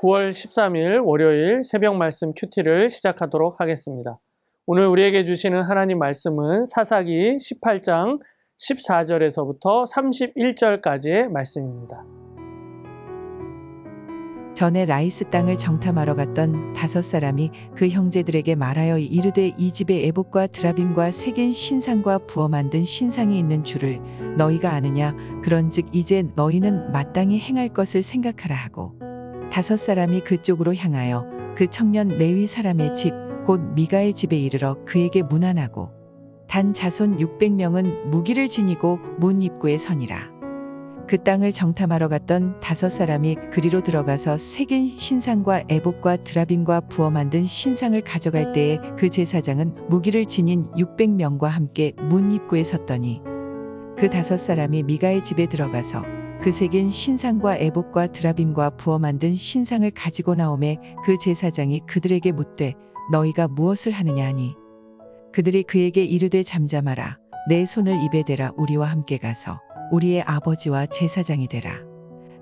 9월 13일 월요일 새벽 말씀 큐티를 시작하도록 하겠습니다. 오늘 우리에게 주시는 하나님 말씀은 사사기 18장 14절에서부터 31절까지의 말씀입니다. 전에 라이스 땅을 정탐하러 갔던 5사람이 그 형제들에게 말하여 이르되 이 집에 에봇과 드라빔과 새긴 신상과 부어 만든 신상이 있는 줄을 너희가 아느냐? 그런즉 이제 너희는 마땅히 행할 것을 생각하라 하고 5사람이 그쪽으로 향하여 그 청년 레위 사람의 집 곧 미가의 집에 이르러 그에게 문안하고 단 자손 600명은 무기를 지니고 문 입구에 서니라. 그 땅을 정탐하러 갔던 5사람이 그리로 들어가서 새긴 신상과 에봇과 드라빔과 부어 만든 신상을 가져갈 때에 그 제사장은 무기를 지닌 600명과 함께 문 입구에 섰더니 그 5사람이 미가의 집에 들어가서 그 새긴 신상과 에봇과 드라빔과 부어 만든 신상을 가지고 나오매 그 제사장이 그들에게 묻되 너희가 무엇을 하느냐 하니 그들이 그에게 이르되 잠잠하라. 내 손을 입에 대라. 우리와 함께 가서 우리의 아버지와 제사장이 되라.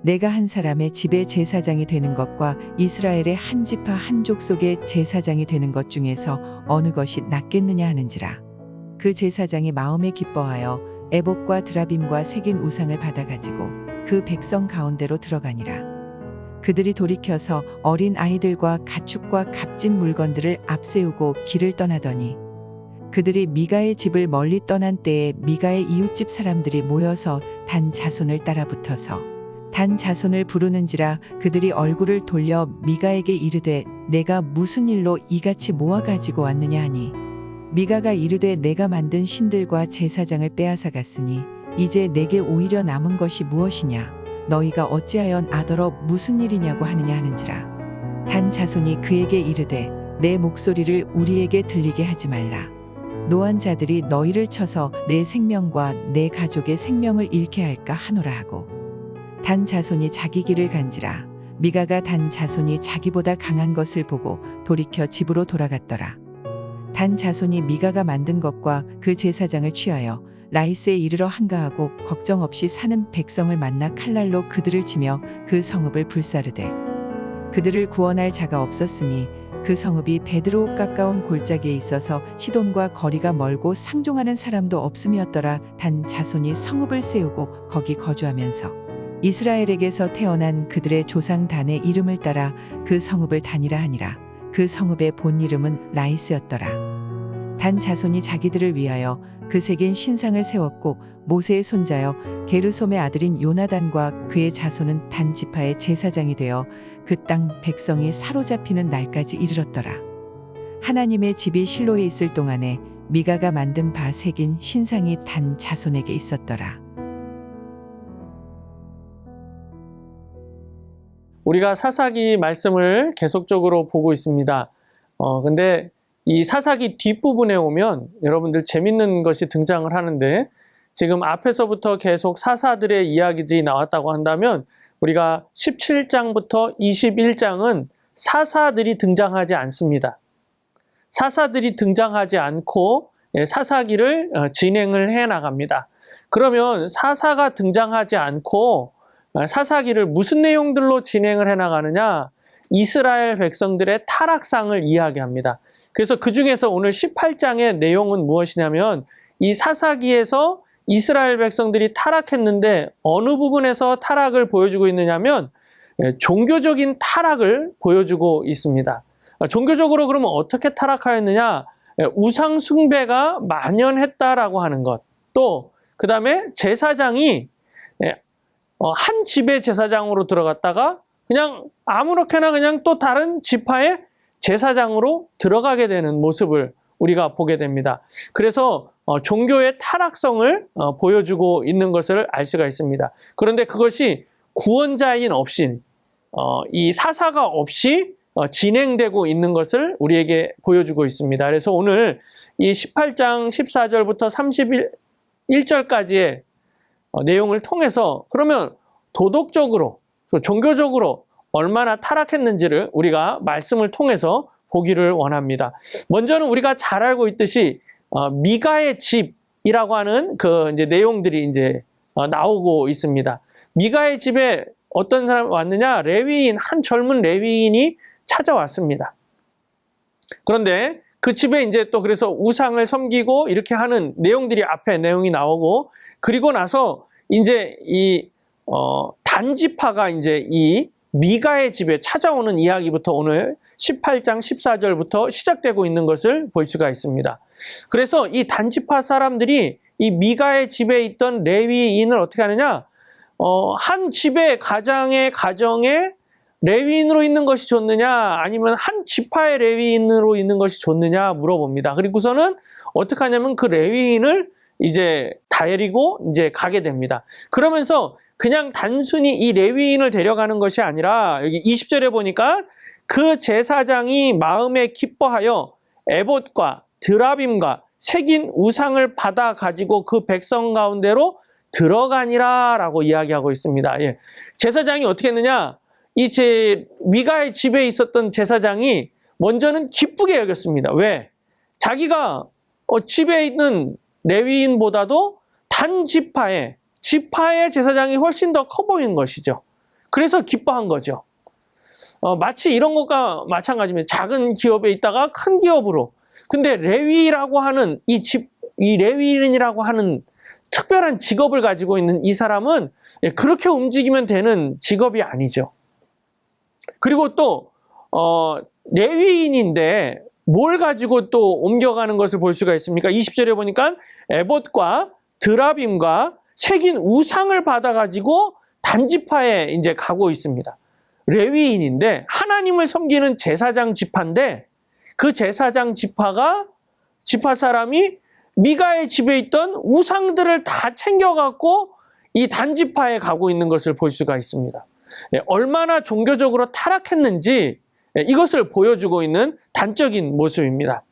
내가 한 사람의 집의 제사장이 되는 것과 이스라엘의 한 지파 한 족속의 제사장이 되는 것 중에서 어느 것이 낫겠느냐 하는지라. 그 제사장이 마음에 기뻐하여 에봇과 드라빔과 새긴 우상을 받아가지고 그 백성 가운데로 들어가니라. 그들이 돌이켜서 어린 아이들과 가축과 값진 물건들을 앞세우고 길을 떠나더니 그들이 미가의 집을 멀리 떠난 때에 미가의 이웃집 사람들이 모여서 단 자손을 따라 붙어서 단 자손을 부르는지라. 그들이 얼굴을 돌려 미가에게 이르되 내가 무슨 일로 이같이 모아 가지고 왔느냐 하니 미가가 이르되 내가 만든 신들과 제사장을 빼앗아 갔으니 이제 내게 오히려 남은 것이 무엇이냐? 너희가 어찌하여 나더러 무슨 일이냐고 하느냐 하는지라. 단 자손이 그에게 이르되 내 목소리를 우리에게 들리게 하지 말라. 노한 자들이 너희를 쳐서 내 생명과 내 가족의 생명을 잃게 할까 하노라 하고 단 자손이 자기 길을 간지라. 미가가 단 자손이 자기보다 강한 것을 보고 돌이켜 집으로 돌아갔더라. 단 자손이 미가가 만든 것과 그 제사장을 취하여 라이스에 이르러 한가하고 걱정 없이 사는 백성을 만나 칼날로 그들을 치며 그 성읍을 불사르되 그들을 구원할 자가 없었으니 그 성읍이 베드로 가까운 골짜기에 있어서 시돈과 거리가 멀고 상종하는 사람도 없음이었더라. 단 자손이 성읍을 세우고 거기 거주하면서 이스라엘에게서 태어난 그들의 조상 단의 이름을 따라 그 성읍을 단이라 하니라. 그 성읍의 본 이름은 라이스였더라. 단 자손이 자기들을 위하여 그 새긴 신상을 세웠고 모세의 손자여 게르솜의 아들인 요나단과 그의 자손은 단 지파의 제사장이 되어 그 땅 백성이 사로잡히는 날까지 이르렀더라. 하나님의 집이 실로에 있을 동안에 미가가 만든 바 새긴 신상이 단 자손에게 있었더라. 우리가 사사기 말씀을 계속적으로 보고 있습니다. 근데 이 사사기 뒷부분에 오면 여러분들 재밌는 것이 등장을 하는데 지금 앞에서부터 계속 사사들의 이야기들이 나왔다고 한다면 우리가 17장부터 21장은 사사들이 등장하지 않습니다. 사사들이 등장하지 않고 사사기를 진행을 해 나갑니다. 그러면 사사가 등장하지 않고 사사기를 무슨 내용들로 진행을 해 나가느냐? 이스라엘 백성들의 타락상을 이야기합니다. 그래서 그 중에서 오늘 18장의 내용은 무엇이냐면 이 사사기에서 이스라엘 백성들이 타락했는데 어느 부분에서 타락을 보여주고 있느냐면 종교적인 타락을 보여주고 있습니다. 종교적으로 그러면 어떻게 타락하였느냐? 우상 숭배가 만연했다라고 하는 것. 또 그 다음에 제사장이 한 집의 제사장으로 들어갔다가 그냥 아무렇게나 그냥 또 다른 지파의 제사장으로 들어가게 되는 모습을 우리가 보게 됩니다. 그래서 종교의 타락성을 보여주고 있는 것을 알 수가 있습니다. 그런데 그것이 구원자인 없이 이 사사가 없이 진행되고 있는 것을 우리에게 보여주고 있습니다. 그래서 오늘 이 18장 14절부터 31절까지의 내용을 통해서 그러면 도덕적으로, 종교적으로 얼마나 타락했는지를 우리가 말씀을 통해서 보기를 원합니다. 먼저는 우리가 잘 알고 있듯이 미가의 집이라고 하는 그 이제 내용들이 이제 나오고 있습니다. 미가의 집에 어떤 사람 왔느냐? 레위인, 한 젊은 레위인이 찾아왔습니다. 그런데 그 집에 이제 또 그래서 우상을 섬기고 이렇게 하는 내용들이 앞에 내용이 나오고, 그리고 나서 이제 이 단지파가 이제 이 미가의 집에 찾아오는 이야기부터 오늘 18장 14절부터 시작되고 있는 것을 볼 수가 있습니다. 그래서 이 단지파 사람들이 이 미가의 집에 있던 레위인을 어떻게 하느냐? 한 집의 가정에 레위인으로 있는 것이 좋느냐, 아니면 한 지파의 레위인으로 있는 것이 좋느냐 물어봅니다. 그리고서는 어떻게 하냐면 그 레위인을 이제 데리고 이제 가게 됩니다. 그러면서 그냥 단순히 이 레위인을 데려가는 것이 아니라 여기 20절에 보니까 그 제사장이 마음에 기뻐하여 에봇과 드라빔과 새긴 우상을 받아 가지고 그 백성 가운데로 들어가니라 라고 이야기하고 있습니다. 예. 제사장이 어떻게 했느냐? 이 미가의 집에 있었던 제사장이 먼저는 기쁘게 여겼습니다. 왜? 자기가 집에 있는 레위인보다도 단 지파의 제사장이 훨씬 더 커 보인 것이죠. 그래서 기뻐한 거죠. 마치 이런 것과 마찬가지입니다. 작은 기업에 있다가 큰 기업으로. 근데 레위라고 하는 이 레위인이라고 하는 특별한 직업을 가지고 있는 이 사람은 그렇게 움직이면 되는 직업이 아니죠. 그리고 또 레위인인데 뭘 가지고 또 옮겨가는 것을 볼 수가 있습니까? 20절에 보니까 에봇과 드라빔과 새긴 우상을 받아가지고 단지파에 이제 가고 있습니다. 레위인인데 하나님을 섬기는 제사장 지파인데 그 제사장 지파 사람이 미가의 집에 있던 우상들을 다 챙겨갖고 이 단지파에 가고 있는 것을 볼 수가 있습니다. 얼마나 종교적으로 타락했는지 이것을 보여주고 있는 단적인 모습입니다.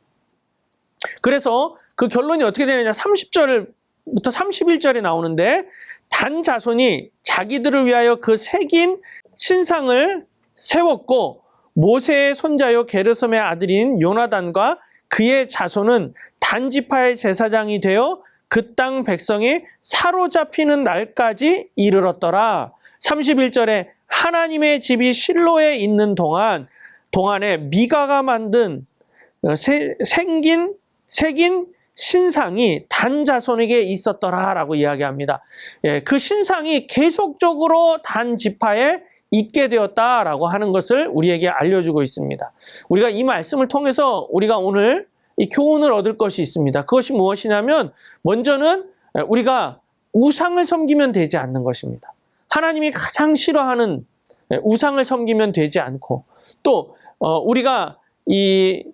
그래서 그 결론이 어떻게 되느냐? 30절부터 31절에 나오는데, 단 자손이 자기들을 위하여 그 새긴 신상을 세웠고 모세의 손자요 게르솜의 아들인 요나단과 그의 자손은 단지파의 제사장이 되어 그 땅 백성이 사로잡히는 날까지 이르렀더라. 31절에 하나님의 집이 실로에 있는 동안에 미가가 만든 새긴 신상이 단 자손에게 있었더라라고 이야기합니다. 예, 그 신상이 계속적으로 단 지파에 있게 되었다라고 하는 것을 우리에게 알려주고 있습니다. 우리가 이 말씀을 통해서 우리가 오늘 이 교훈을 얻을 것이 있습니다. 그것이 무엇이냐면, 먼저는 우리가 우상을 섬기면 되지 않는 것입니다. 하나님이 가장 싫어하는 우상을 섬기면 되지 않고, 또 우리가 이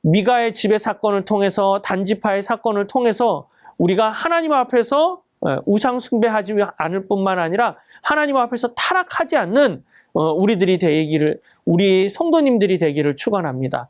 미가의 집의 사건을 통해서, 단지파의 사건을 통해서 우리가 하나님 앞에서 우상 숭배하지 않을 뿐만 아니라 하나님 앞에서 타락하지 않는 우리 성도님들이 되기를 축원합니다.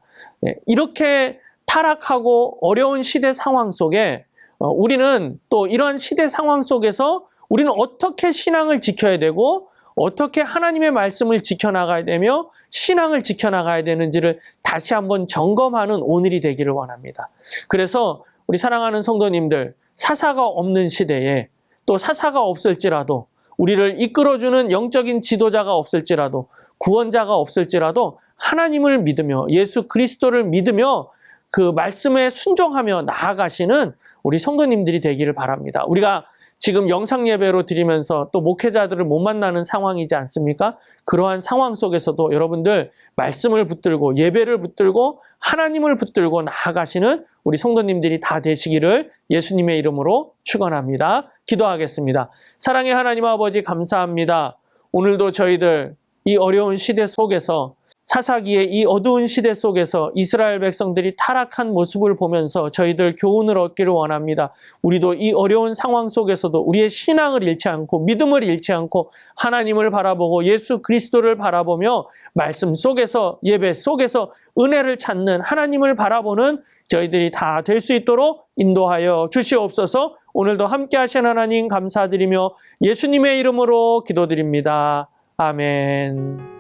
이렇게 타락하고 어려운 시대 상황 속에 우리는 또 이러한 시대 상황 속에서 우리는 어떻게 신앙을 지켜야 되고 어떻게 하나님의 말씀을 지켜나가야 되며 신앙을 지켜나가야 되는지를 다시 한번 점검하는 오늘이 되기를 원합니다. 그래서 우리 사랑하는 성도님들, 사사가 없는 시대에, 또 사사가 없을지라도, 우리를 이끌어주는 영적인 지도자가 없을지라도, 구원자가 없을지라도 하나님을 믿으며 예수 그리스도를 믿으며 그 말씀에 순종하며 나아가시는 우리 성도님들이 되기를 바랍니다. 우리가 지금 영상 예배로 드리면서 또 목회자들을 못 만나는 상황이지 않습니까? 그러한 상황 속에서도 여러분들 말씀을 붙들고 예배를 붙들고 하나님을 붙들고 나아가시는 우리 성도님들이 다 되시기를 예수님의 이름으로 축원합니다. 기도하겠습니다. 사랑의 하나님 아버지, 감사합니다. 오늘도 저희들 이 어려운 시대 속에서, 사사기의 이 어두운 시대 속에서 이스라엘 백성들이 타락한 모습을 보면서 저희들 교훈을 얻기를 원합니다. 우리도 이 어려운 상황 속에서도 우리의 신앙을 잃지 않고 믿음을 잃지 않고 하나님을 바라보고 예수 그리스도를 바라보며 말씀 속에서, 예배 속에서 은혜를 찾는, 하나님을 바라보는 저희들이 다 될 수 있도록 인도하여 주시옵소서. 오늘도 함께 하신 하나님 감사드리며 예수님의 이름으로 기도드립니다. 아멘.